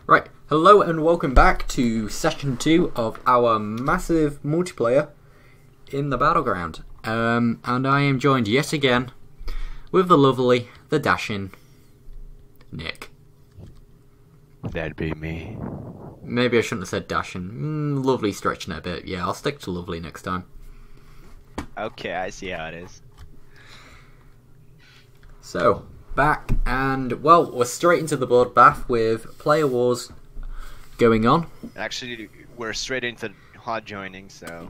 Right, hello and welcome back to session 2 of our massive multiplayer in the battleground. And I am joined yet again with the lovely, the dashing Nick. That'd be me. Maybe I shouldn't have said dashing. Lovely stretching it a bit. Yeah, I'll stick to lovely next time. Okay, I see how it is. So, back and, well, we're straight into the bloodbath with player wars going on. Actually, we're straight into hot joining, so...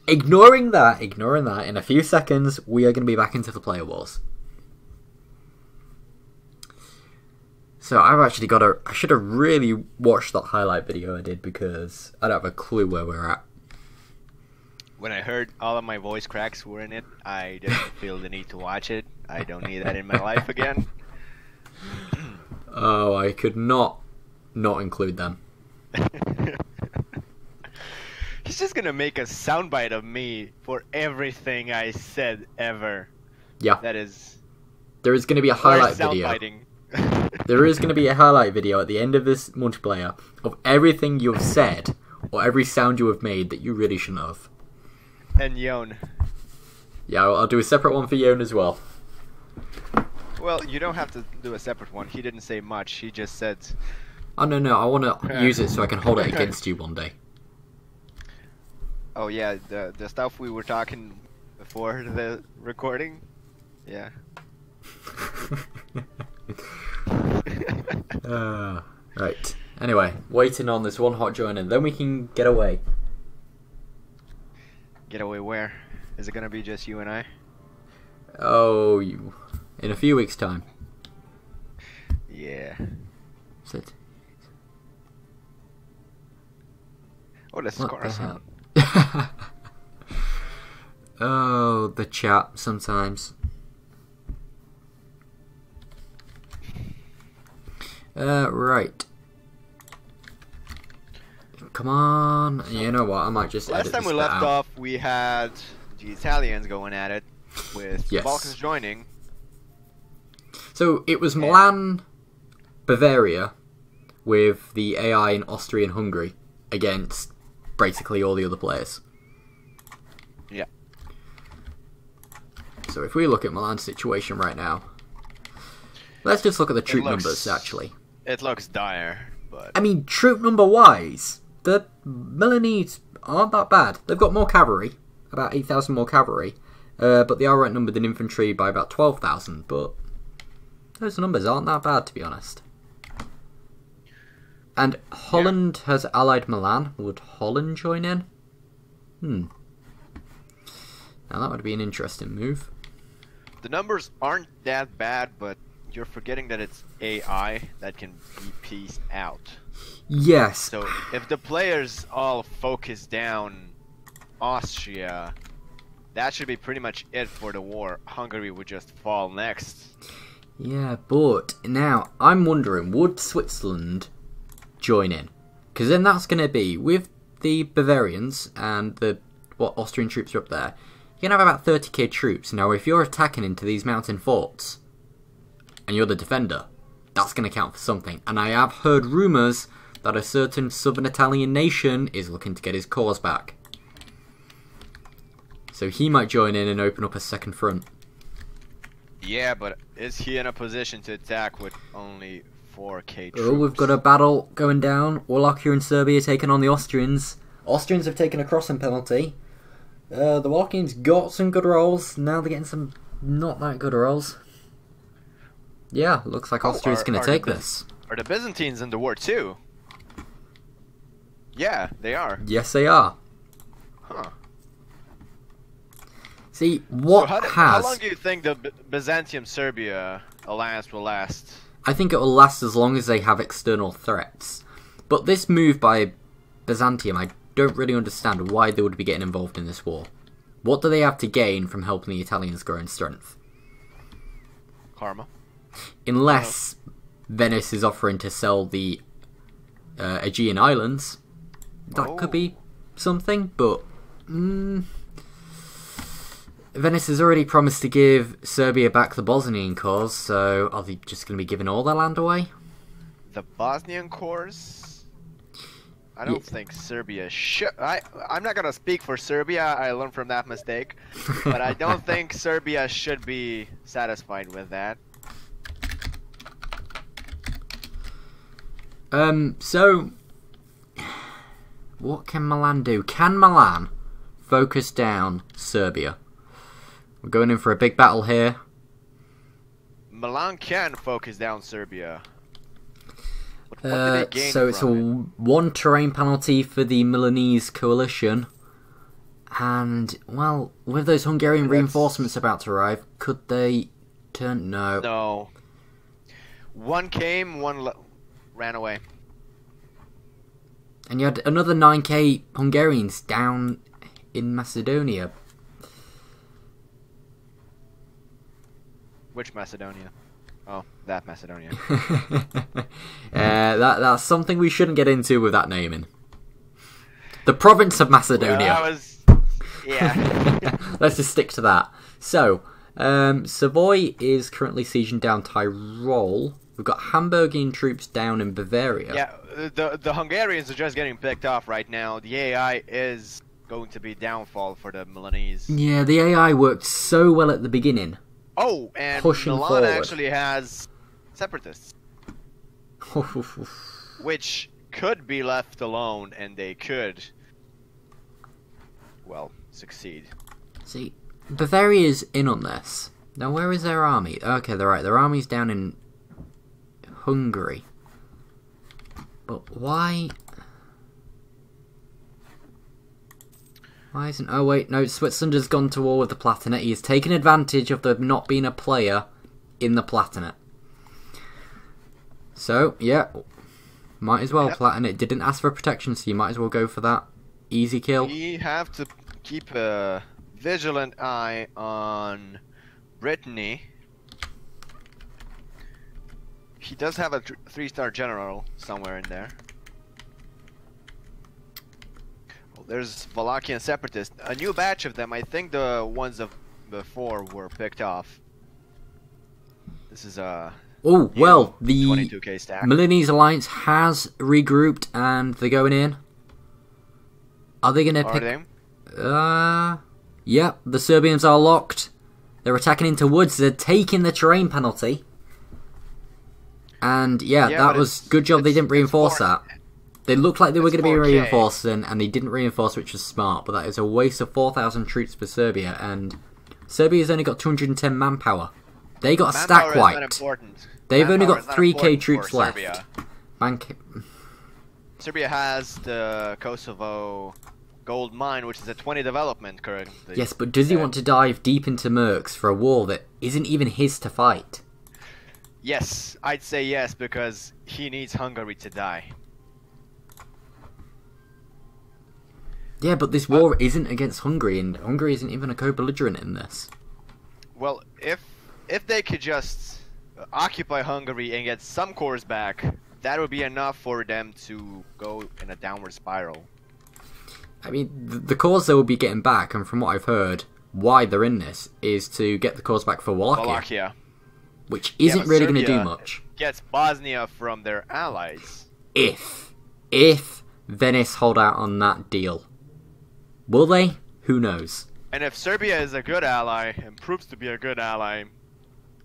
Ignoring that, in a few seconds, we are going to be back into the player wars. So, I've actually got I should have really watched that highlight video I did because I don't have a clue where we're at. When I heard all of my voice cracks were in it, I didn't feel the need to watch it. I don't need that in my life again. Oh, I could not include them. He's just gonna make a soundbite of me for everything I said ever. Yeah. That is... There is going to be a highlight video. There is going to be a highlight video at the end of this multiplayer of everything you've said or every sound you have made that you really shouldn't have. And Yon. Yeah, I'll do a separate one for Yon as well. Well, you don't have to do a separate one. He didn't say much. He just said... Oh, no, I want to use it so I can hold it against you one day. Oh, yeah, the stuff we were talking before the recording? Yeah. Right. Anyway, waiting on this one hot join and then we can get away. Get away where? Is it gonna be just you and I? Oh, in a few weeks' time. Yeah. Sit. Oh, that's car sound. Oh, the chat sometimes. Right. Come on. You know what? I might just Last time we left off, we had the Italians going at it with the Balkans joining. So it was Milan, Bavaria, with the AI in Austria and Hungary against basically all the other players. Yeah. So if we look at Milan's situation right now, let's just look at the troop numbers, actually. It looks dire, but... I mean, troop number-wise, the Milanese aren't that bad. They've got more cavalry, about 8,000 more cavalry, but they are outnumbered in infantry by about 12,000, but those numbers aren't that bad, to be honest. And Holland has allied Milan. Would Holland join in? Now that would be an interesting move. The numbers aren't that bad, but you're forgetting that it's AI that can be pieced out. Yes. So if the players all focus down Austria, that should be pretty much it for the war. Hungary would just fall next. Yeah, but now I'm wondering, would Switzerland join in? Because then that's going to be, with the Bavarians and the Austrian troops are up there, you're going to have about 30k troops. Now, if you're attacking into these mountain forts, and you're the defender, that's going to count for something. And I have heard rumours that a certain southern Italian nation is looking to get his cause back. So he might join in and open up a second front. Yeah, but is he in a position to attack with only 4k troops? Oh, we've got a battle going down. Wallachia and Serbia taking on the Austrians. Austrians have taken a crossing penalty. The Wallachians got some good rolls. Now they're getting some not that good rolls. Yeah, looks like Austria's going to take this. Are the Byzantines in the war too? Yeah, they are. Yes, they are. Huh. See, what how long do you think the Byzantium-Serbia alliance will last? I think it will last as long as they have external threats. But this move by Byzantium, I don't really understand why they would be getting involved in this war. What do they have to gain from helping the Italians grow in strength? Karma. Unless Venice is offering to sell the Aegean Islands. That could be something, but... Venice has already promised to give Serbia back the Bosnian cause, so are they just going to be giving all their land away? the Bosnian cores. I don't think Serbia should. I'm not gonna speak for Serbia. I learned from that mistake, but I don't think Serbia should be satisfied with that. So what can Milan do? Can Milan focus down Serbia? We're going in for a big battle here. Milan can focus down Serbia. What did they gain so it's a from 1 terrain penalty for the Milanese coalition. And, well, with those Hungarian reinforcements about to arrive, could they turn? No. No. One came, one ran away. And you had another 9k Hungarians down in Macedonia. Which Macedonia? Oh, that Macedonia. That's something we shouldn't get into with that naming. The province of Macedonia. Well, yeah. Let's just stick to that. So, Savoy is currently sieging down Tyrol. We've got Hamburgian troops down in Bavaria. Yeah, the Hungarians are just getting picked off right now. The AI is going to be downfall for the Milanese. Yeah, the AI worked so well at the beginning. Oh, and Pushing Milan forward. actually has separatists, which could be left alone, and they could, well, succeed. See, Bavaria's in on this. Now, where is their army? Okay, they're right. Their army's down in Hungary. But why? Why isn't... Oh, wait, no, Switzerland has gone to war with the Palatinate. He has taken advantage of there not being a player in the Palatinate. So, yeah, might as well. Yep. Palatinate didn't ask for protection, so you might as well go for that. Easy kill. We have to keep a vigilant eye on Brittany. He does have a 3-star general somewhere in there. There's Wallachian separatists. A new batch of them. I think the ones of before were picked off. This is a Oh, well, the 22k stack. Milanese alliance has regrouped and they're going in. Are they going to Are pick... they? Yep, the Serbians are locked. They're attacking into woods. They're taking the terrain penalty. And yeah, that was good job they didn't reinforce that. They looked like they were going to be 4K. reinforcing, and they didn't reinforce, which was smart. But that is a waste of 4,000 troops for Serbia, and Serbia's only got 210 manpower. They got a stack Manpower is not wiped. important. They've only Manpower got is not 3k important troops for left. Serbia. Bank. Serbia has the Kosovo gold mine, which is a 20 development currently. Yes, but does he want to dive deep into Mercs for a war that isn't even his to fight? Yes, I'd say yes, because he needs Hungary to die. Yeah, but this war isn't against Hungary, and Hungary isn't even a co-belligerent in this. Well, if they could just occupy Hungary and get some cores back, that would be enough for them to go in a downward spiral. I mean, the cause they will be getting back, and from what I've heard, why they're in this, is to get the cause back for Wallachia. Which isn't really going to do much. Gets Bosnia from their allies. If Venice hold out on that deal. Will they? Who knows? And if Serbia is a good ally, and proves to be a good ally,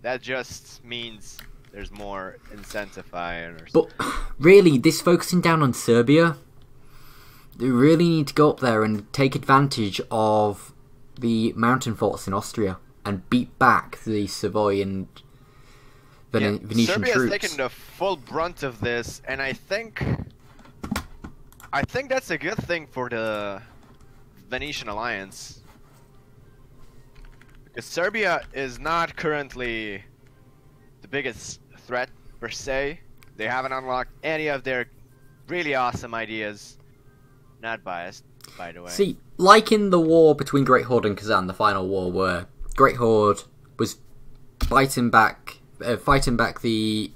that just means there's more incentivizers. But really, this focusing down on Serbia, they really need to go up there and take advantage of the mountain forts in Austria and beat back the Savoy and Venetian Serbia troops. has taken the full brunt of this, and I think that's a good thing for the Venetian alliance, because Serbia is not currently the biggest threat per se. They haven't unlocked any of their really awesome ideas. Not biased, by the way. See, like in the war between Great Horde and Kazan, the final war, where Great Horde was fighting back the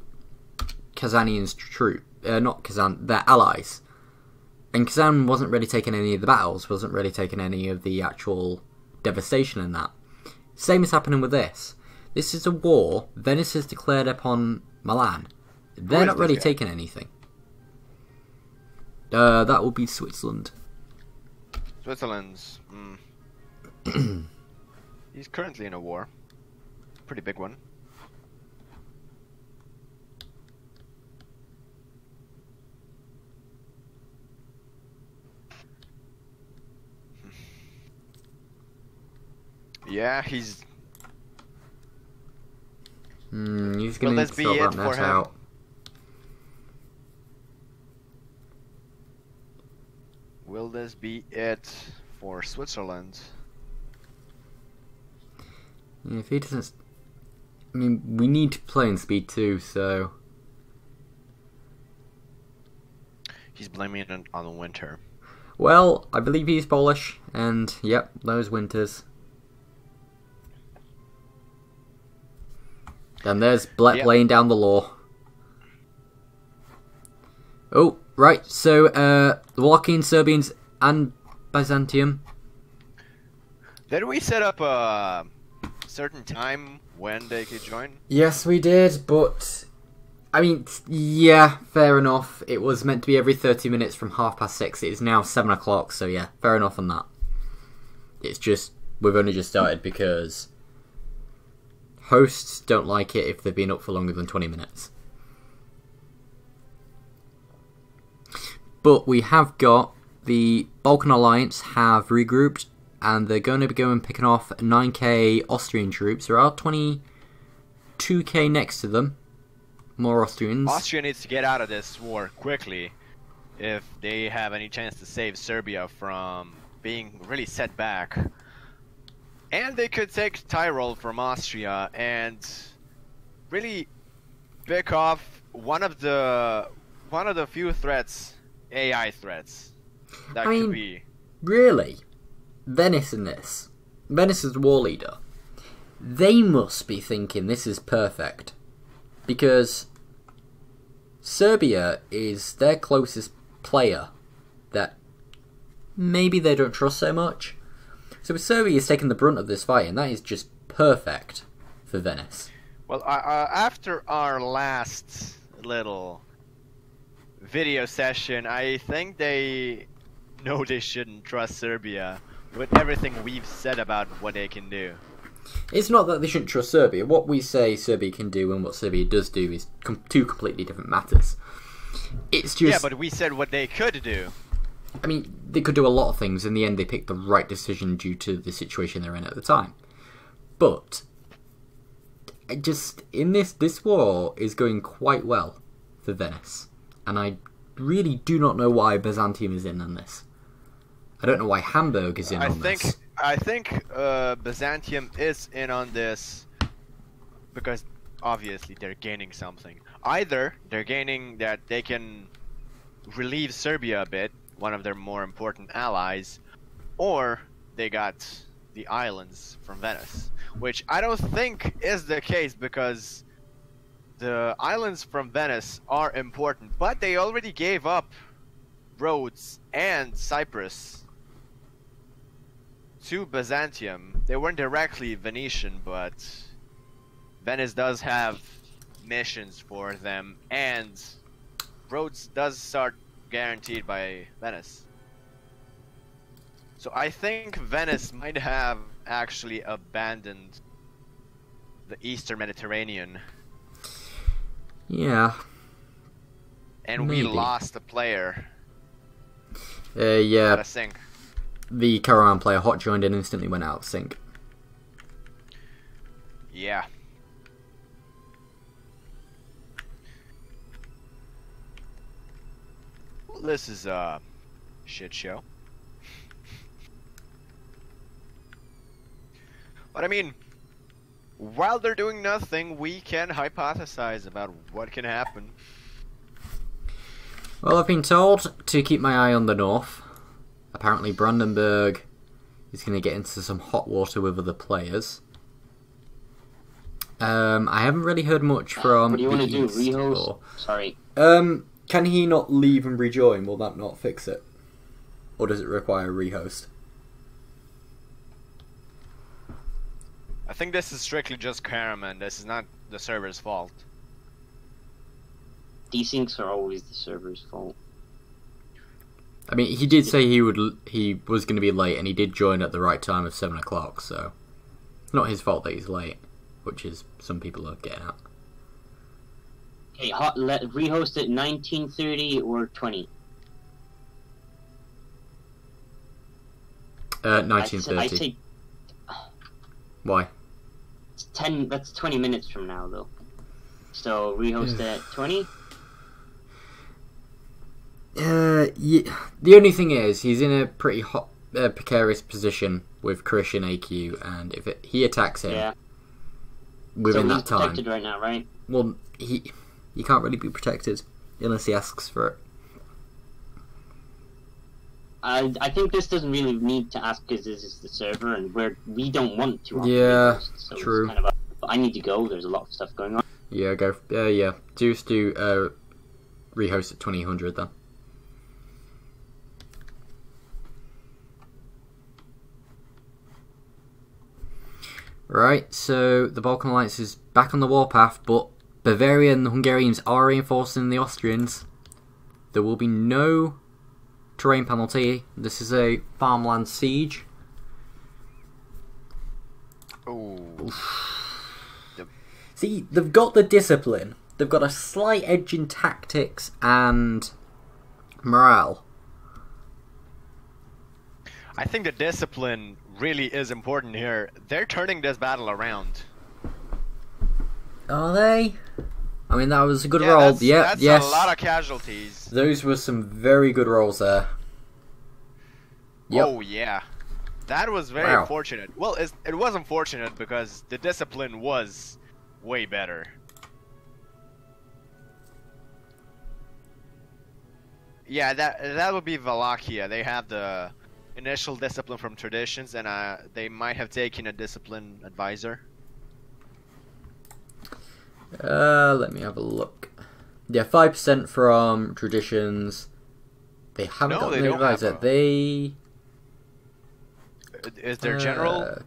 Kazanians' not Kazan, their allies. And Kazan wasn't really taking any of the battles, wasn't really taking any of the actual devastation in that. Same is happening with this. This is a war Venice has declared upon Milan, They're is not this really guy? taking anything. That will be Switzerland. Switzerland's. He's currently in a war. Pretty big one. Yeah, he's. He's Will going to this be sort it that for net him? out. Will this be it for Switzerland? Yeah, if he doesn't... I mean, we need to play in speed too, so... He's blaming it on winter. Well, I believe he's Polish, and yep, those winters. And there's Yep. laying down the law. Oh, right, so, the Wallachian, Serbians, and Byzantium. Did we set up a certain time when they could join? Yes, we did, but... I mean, yeah, fair enough. It was meant to be every 30 minutes from 6:30. It is now 7 o'clock, so yeah, fair enough on that. It's just, we've only just started because hosts don't like it if they've been up for longer than 20 minutes. But we have got the Balkan Alliance have regrouped, and they're going to be going picking off 9k Austrian troops. There are 22k next to them. More Austrians. Austria needs to get out of this war quickly if they have any chance to save Serbia from being really set back. And they could take Tyrol from Austria and really pick off one of the few threats, AI threats, that could be. Really? Venice in this. Venice is the war leader. They must be thinking this is perfect. Because Serbia is their closest player that maybe they don't trust so much. So Serbia is taking the brunt of this fight, and that is just perfect for Venice. Well, after our last little video session, I think they know they shouldn't trust Serbia with everything we've said about what they can do. It's not that they shouldn't trust Serbia. What we say Serbia can do and what Serbia does do is two completely different matters. It's just... Yeah, but we said what they could do. I mean, they could do a lot of things. In the end, they picked the right decision due to the situation they're in at the time. But, this war is going quite well for Venice. And I really do not know why Byzantium is in on this. I don't know why Hamburg is in on this. I think Byzantium is in on this because obviously they're gaining something. Either they're gaining that they can relieve Serbia a bit, one of their more important allies, or they got the islands from Venice, which I don't think is the case because the islands from Venice are important, but they already gave up Rhodes and Cyprus to Byzantium. They weren't directly Venetian, but Venice does have missions for them, and Rhodes does start guaranteed by Venice. So I think Venice might have actually abandoned the Eastern Mediterranean. Yeah. And Maybe. we lost a player. Yeah. Out of sync. The caravan player hot joined and instantly went out of sync. Yeah. Well, this is a shit show. But I mean, while they're doing nothing, we can hypothesize about what can happen. Well, I've been told to keep my eye on the north. Apparently Brandenburg is going to get into some hot water with other players. I haven't really heard much from What do you want to do? East, Rehost? or- Sorry. Can he not leave and rejoin? Will that not fix it? Or does it require a rehost? I think this is strictly just Karaman. This is not the server's fault. desyncs are always the server's fault. I mean, he did say he was going to be late, and he did join at the right time of 7 o'clock. So it's not his fault that he's late, which is some people are getting at. Okay, rehost at 19:30 or 20. 19:30. I take Why? it's 10. That's 20 minutes from now, though. So rehost at 20. Yeah. The only thing is, he's in a pretty precarious position with Christian AQ, and if he attacks him within that time, protected right now, right? Well, he can't really be protected unless he asks for it. I think this doesn't really need to ask because this is the server, and we don't want to. Yeah, rehost, so true. It's kind of I need to go. There's a lot of stuff going on. Yeah, go. Yeah. Just do rehost at 2000 then. Right, so the Balkan Alliance is back on the warpath, but Bavaria and the Hungarians are reinforcing the Austrians. There will be no terrain penalty. This is a farmland siege. Ooh. See, they've got the discipline. They've got a slight edge in tactics and morale. I think the discipline really is important here. They're turning this battle around. Are they? I mean, that was a good roll. That's Yes. a lot of casualties. Those were some very good rolls there. Yep. Oh yeah, that was very unfortunate. Well, it was unfortunate because the discipline was way better. Yeah, that would be Wallachia. They have the initial discipline from traditions, and they might have taken a discipline advisor. Let me have a look. Yeah, 5% from traditions. They haven't got an advisor. They is their general?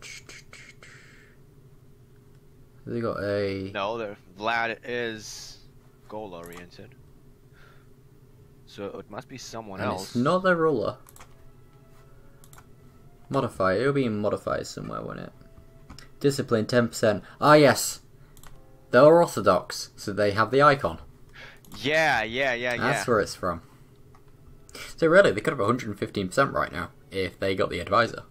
They got a No, Vlad is goal oriented. So it must be someone else. It's not their ruler. Modifier. It'll be in modifiers somewhere, won't it? Discipline 10%. Ah, yes. They're Orthodox, so they have the icon. Yeah. That's where it's from. So really, they could have 115% right now if they got the advisor.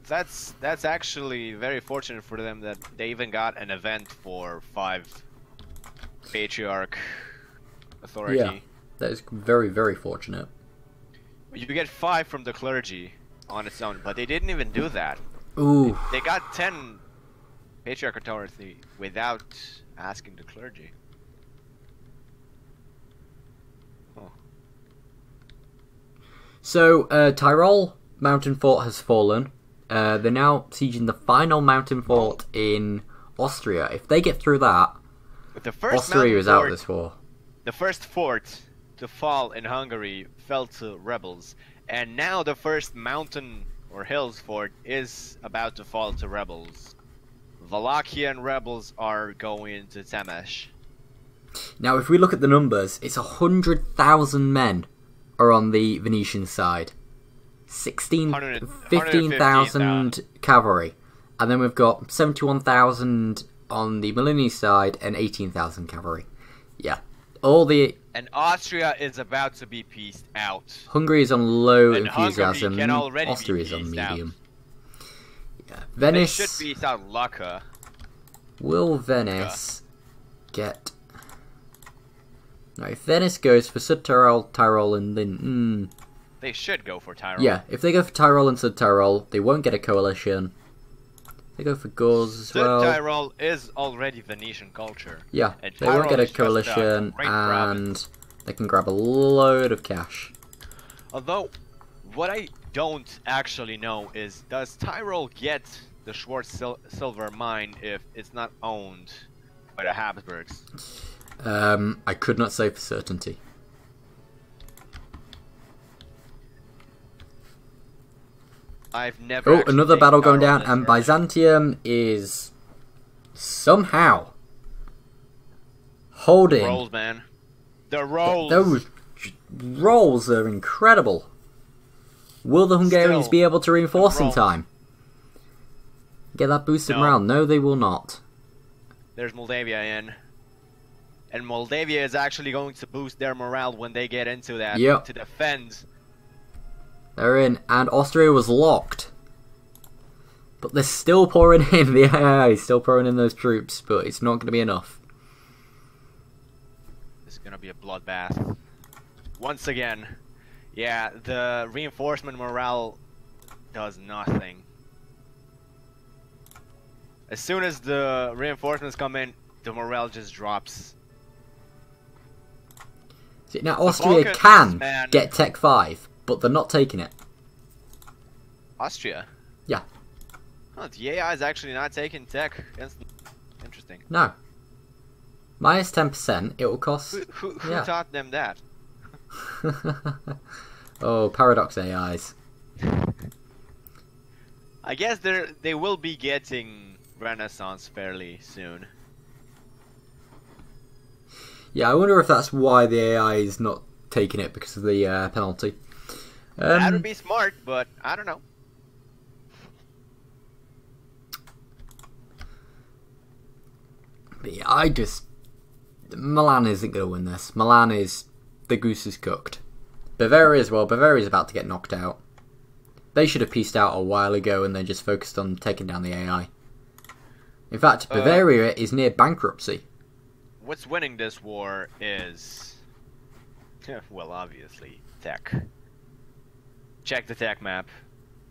That's actually very fortunate for them that they even got an event for 5 patriarch authority. Yeah, that is very, very fortunate. You get 5 from the clergy on its own, but they didn't even do that. Ooh. They got 10 patriarch authority without asking the clergy. Oh. So, Tyrol mountain fort has fallen. They're now sieging the final mountain fort in Austria. If they get through that, Austria is out of this war. The first fort to fall in Hungary fell to rebels, and now the first mountain or hills fort is about to fall to rebels. Wallachian rebels are going to Temesh. Now, if we look at the numbers, it's 100,000 men are on the Venetian side. 15,000 cavalry. And then we've got 71,000 on the Milini side and 18,000 cavalry. Yeah. And Austria is about to be pieced out. Hungary is on low and enthusiasm. Austria is on medium. Yeah. Venice should be out Lucca. Will Venice get... Now, if Venice goes for Sud Tyrol, Tyrol, and then... They should go for Tyrol. Yeah, if they go for Tyrol and Sud Tyrol, they won't get a coalition. They go for Gauls as well. Sud Tyrol is already Venetian culture. Yeah, they won't get a coalition, and they can grab a load of cash. Although, what I don't actually know is, does Tyrol get the Schwarz silver mine if it's not owned by the Habsburgs? I could not say for certainty. I've never. Oh, another battle going down, and Byzantium is somehow holding Rolls, man. The rolls. Those rolls are incredible. Will the Hungarians Still, be able to reinforce in rolls. time? Get that boosted No. morale? No, they will not. There's Moldavia in. And Moldavia is actually going to boost their morale when they get into that Yep. to defend. They're in, and Austria was locked. But they're still pouring in, the AI is still pouring in those troops, but it's not going to be enough. This is gonna be a bloodbath. Once again, yeah, the reinforcement morale does nothing. As soon as the reinforcements come in, the morale just drops. See, now Austria Balkans, can man. get Tech 5, but they're not taking it. Austria? Yeah. Oh, the AI is actually not taking tech. Interesting. No. Minus 10%, it will cost... Who Yeah. taught them that? Oh, paradox AIs. I guess they will be getting Renaissance fairly soon. Yeah, I wonder if that's why the AI is not taking it, because of the penalty. That would be smart, but I don't know. But yeah, Milan isn't going to win this. Milan is... The goose is cooked. Bavaria as well. Bavaria's about to get knocked out. They should have pieced out a while ago and then just focused on taking down the AI. In fact, Bavaria is near bankruptcy. What's winning this war is... well, obviously, tech. Check the tech map.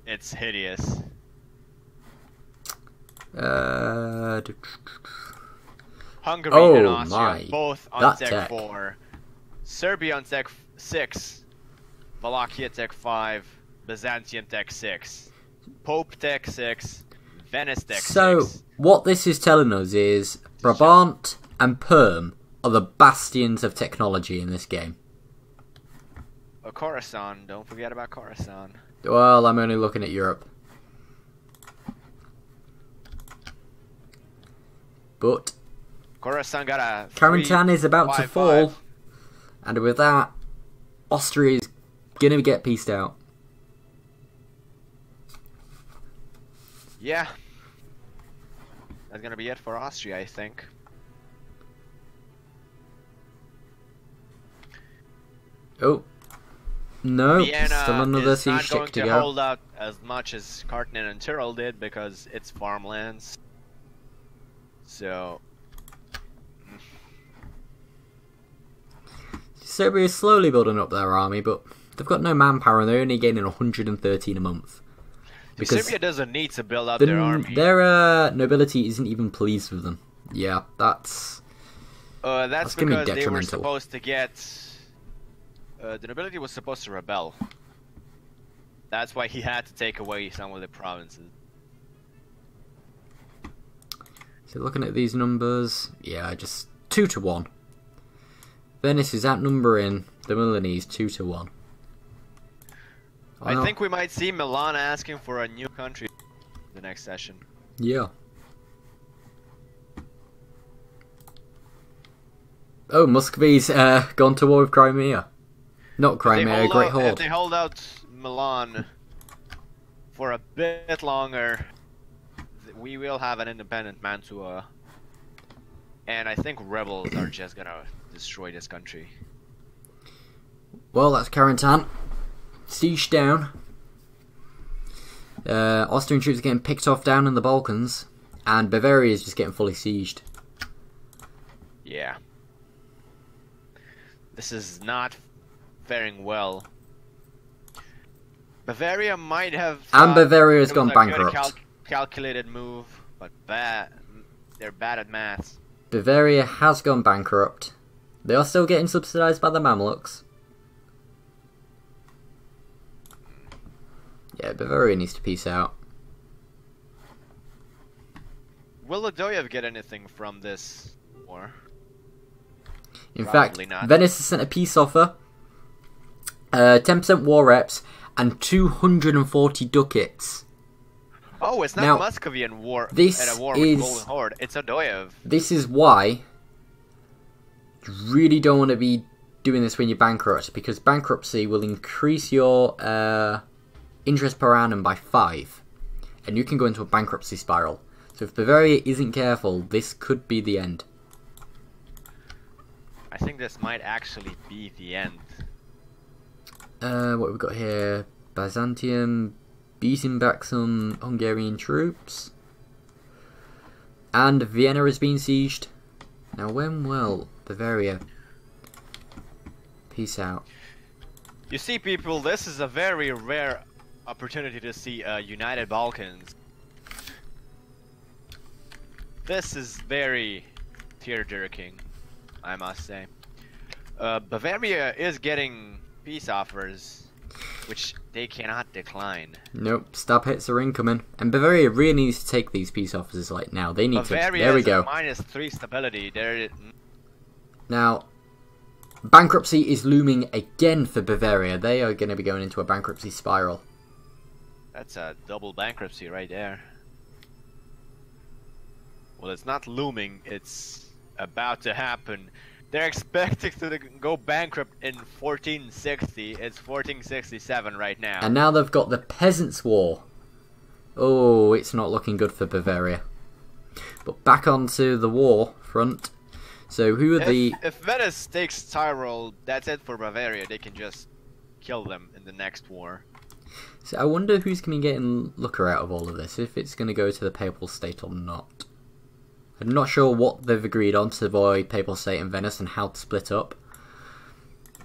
It's hideous. Hungary and Austria, both on Tech 4. Serbia on Tech 6. Wallachia Tech 5. Byzantium Tech 6. Pope Tech 6. Venice Tech 6. So, what this is telling us is Brabant and Perm are the bastions of technology in this game. Khorasan, don't forget about Khorasan. Well, I'm only looking at Europe. But Khorasan got a Carentan is about to 3-5-5. fall. And with that, Austria is going to get pieced out. Yeah. That's gonna be it for Austria, I think. Oh. No, Vienna still another is not siege going tick to to go. hold out as much as Cartman and Tyrol did because it's farmlands. So... Serbia is slowly building up their army, but they've got no manpower and they're only gaining 113 a month. Because Serbia doesn't need to build up their army. their nobility isn't even pleased with them. Yeah, that's that's gonna be because they were detrimental. supposed to get... the nobility was supposed to rebel. That's why he had to take away some of the provinces. So looking at these numbers, yeah, just 2-1. Venice is outnumbering the Milanese 2-1. I think we might see Milan asking for a new country the next session. Yeah. Oh, Muscovy's gone to war with Crimea. Not Crimea, Great If Horde. they hold out Milan for a bit longer, we will have an independent Mantua. And I think rebels are just gonna destroy this country. Well, that's Carentan. Siege down. Austrian troops are getting picked off down in the Balkans. And Bavaria is just getting fully sieged. Yeah. This is not faring well. Bavaria might have... And Bavaria has it was gone a bankrupt. Good calculated move, but they're bad at math. Bavaria has gone bankrupt. They are still getting subsidised by the Mamluks. Yeah, Bavaria needs to peace out. Will Ladoyev get anything from this war? In Probably fact, not. Venice has sent a peace offer. 10% war reps and 240 ducats. Oh, it's not Now, Muscovian war this at a war is- with Golden Horde. It's Adoyev. This is why you really don't want to be doing this when you're bankrupt, because bankruptcy will increase your interest per annum by 5, and you can go into a bankruptcy spiral. So if Bavaria isn't careful, this could be the end. I think this might actually be the end. What have we got here? Byzantium beating back some Hungarian troops. And Vienna has been sieged. Now when will Bavaria peace out? You see, people, this is a very rare opportunity to see United Balkans. This is very tear-jerking, I must say. Bavaria is getting peace offers, which they cannot decline. Nope, stab hits are incoming. And Bavaria really needs to take these peace offers like now. They need Bavaria to. There we go. -3 stability. There. Now, bankruptcy is looming again for Bavaria. They are going to be going into a bankruptcy spiral. That's a double bankruptcy right there. Well, it's not looming. It's about to happen. They're expecting to go bankrupt in 1460. It's 1467 right now. And now they've got the Peasants' War. Oh, it's not looking good for Bavaria. But back onto the war front. So who are If Venice takes Tyrol, that's it for Bavaria. They can just kill them in the next war. So I wonder who's going to be getting Lucca out of all of this, if it's going to go to the Papal State or not. I'm not sure what they've agreed on to avoid Papal State and Venice and how to split up.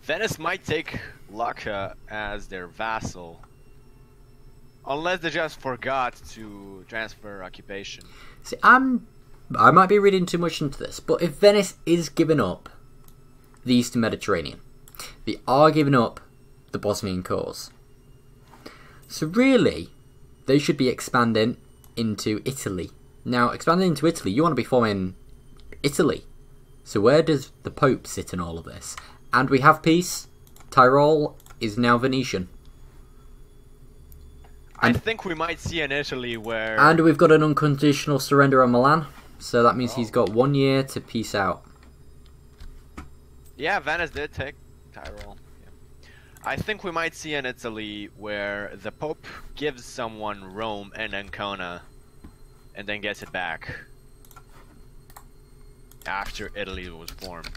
Venice might take Lucca as their vassal. Unless they just forgot to transfer occupation. See, I might be reading too much into this, but if Venice is giving up the Eastern Mediterranean, they are giving up the Bosnian cause. So really, they should be expanding into Italy. Now, expanding into Italy, you want to be forming Italy. So where does the Pope sit in all of this? And we have peace. Tyrol is now Venetian. I think we might see an Italy where... And we've got an unconditional surrender on Milan. So that means he's got 1 year to peace out. Yeah, Venice did take Tyrol. Yeah. I think we might see an Italy where the Pope gives someone Rome and Ancona and then gets it back after Italy was formed.